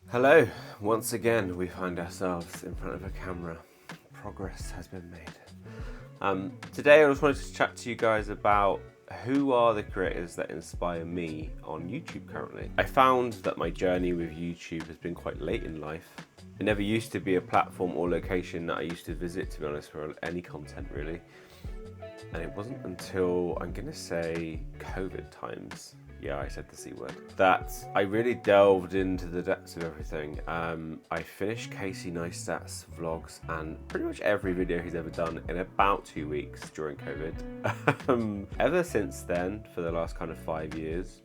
Hello, once again we find ourselves in front of a camera. Progress has been made. Today I just wanted to chat to you guys about who are the creators that inspire me on YouTube currently. I found that my journey with YouTube has been quite late in life. It never used to be a platform or location that I used to visit, to be honest, for any content really. And it wasn't until, I'm gonna say, COVID times, yeah, I said the C word, that I really delved into the depths of everything. I finished Casey Neistat's vlogs and pretty much every video he's ever done in about 2 weeks during COVID. Ever since then, for the last kind of 5 years,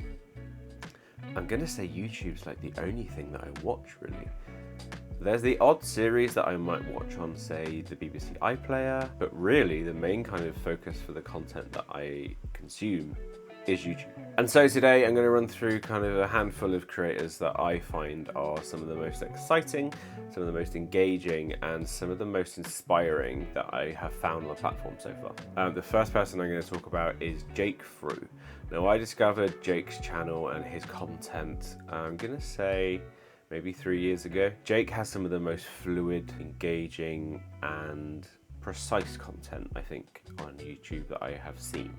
I'm gonna say YouTube's like the only thing that I watch really. There's the odd series that I might watch on, say, the BBC iPlayer, but really the main kind of focus for the content that I consume is YouTube. And so today I'm going to run through kind of a handful of creators that I find are some of the most exciting, some of the most engaging, and some of the most inspiring that I have found on the platform so far. The first person I'm going to talk about is Jake Frew. Now, I discovered Jake's channel and his content, I'm going to say, maybe 3 years ago. Jake has some of the most fluid, engaging, and precise content, I think, on YouTube that I have seen.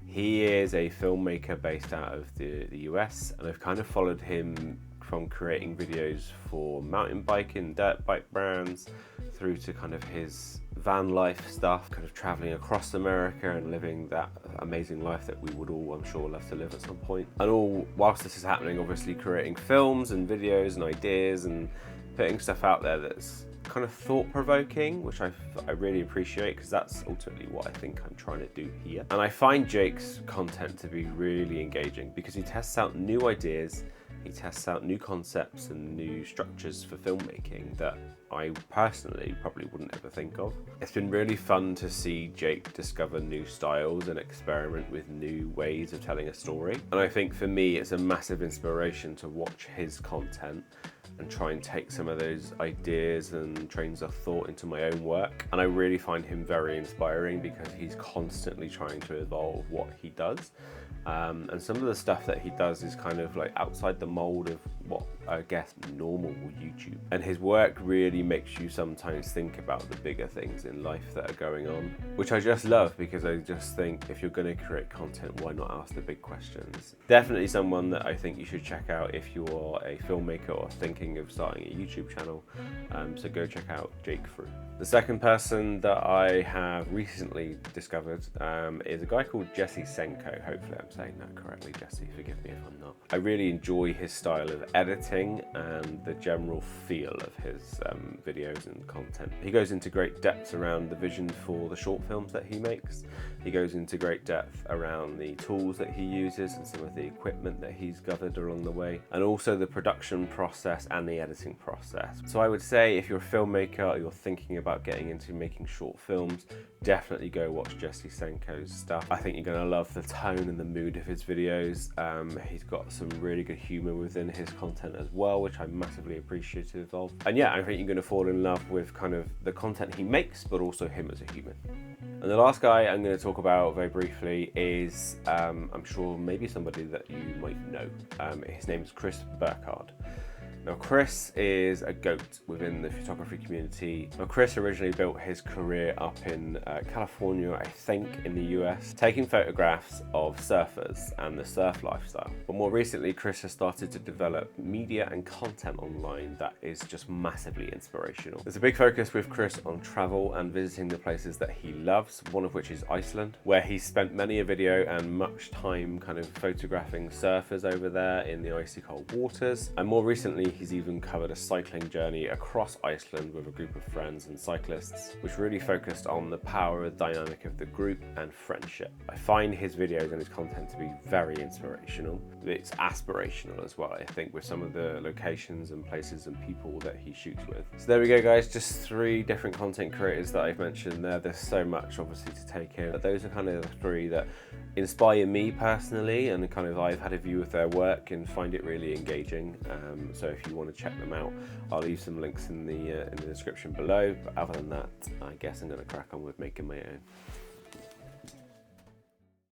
He is a filmmaker based out of the US, and I've kind of followed him from creating videos for mountain biking, dirt bike brands, through to kind of his van life stuff, kind of traveling across America and living that amazing life that we would all, I'm sure, love to live at some point. And all whilst this is happening, obviously creating films and videos and ideas and putting stuff out there that's kind of thought-provoking, which I really appreciate, because that's ultimately what I think I'm trying to do here. And I find Jake's content to be really engaging because he tests out new ideas, he tests out new concepts and new structures for filmmaking that I personally probably wouldn't ever think of. It's been really fun to see Jake discover new styles and experiment with new ways of telling a story. And I think for me, it's a massive inspiration to watch his content and try and take some of those ideas and trains of thought into my own work. And I really find him very inspiring because he's constantly trying to evolve what he does. And some of the stuff that he does is kind of like outside the mold of what I guess normal YouTube. And his work really makes you sometimes think about the bigger things in life that are going on, which I just love because I just think if you're going to create content, why not ask the big questions? Definitely someone that I think you should check out if you are a filmmaker or thinking of starting a YouTube channel. So go check out Jake Frew. The second person that I have recently discovered is a guy called Jesse Senko. Hopefully I'm saying that correctly, Jesse, forgive me if I'm not. I really enjoy his style of editing and the general feel of his videos and content. He goes into great depths around the vision for the short films that he makes. He goes into great depth around the tools that he uses and some of the equipment that he's gathered along the way, and also the production process and the editing process. So I would say if you're a filmmaker or you're thinking about getting into making short films, definitely go watch Jesse Senko's stuff. I think you're going to love the tone and the mood of his videos. He's got some really good humor within his content as well, which I'm massively appreciative of. And yeah, I think you're going to fall in love with kind of the content he makes, but also him as a human. And the last guy I'm going to talk about very briefly is, I'm sure maybe somebody that you might know. His name is Chris Burkhardt. Now, Chris is a goat within the photography community. Now, Chris originally built his career up in California, I think, in the US, taking photographs of surfers and the surf lifestyle. But more recently, Chris has started to develop media and content online that is just massively inspirational. There's a big focus with Chris on travel and visiting the places that he loves, one of which is Iceland, where he spent many a video and much time kind of photographing surfers over there in the icy cold waters. And more recently, he's even covered a cycling journey across Iceland with a group of friends and cyclists, which really focused on the power and dynamic of the group and friendship. I find his videos and his content to be very inspirational. It's aspirational as well, I think, with some of the locations and places and people that he shoots with. So there we go, guys, just 3 different content creators that I've mentioned there. There's so much obviously to take in, but those are kind of the 3 that inspire me personally, and kind of I've had a view of their work and find it really engaging. So if you want to check them out, I'll leave some links in the description below. But other than that, I guess I'm going to crack on with making my own.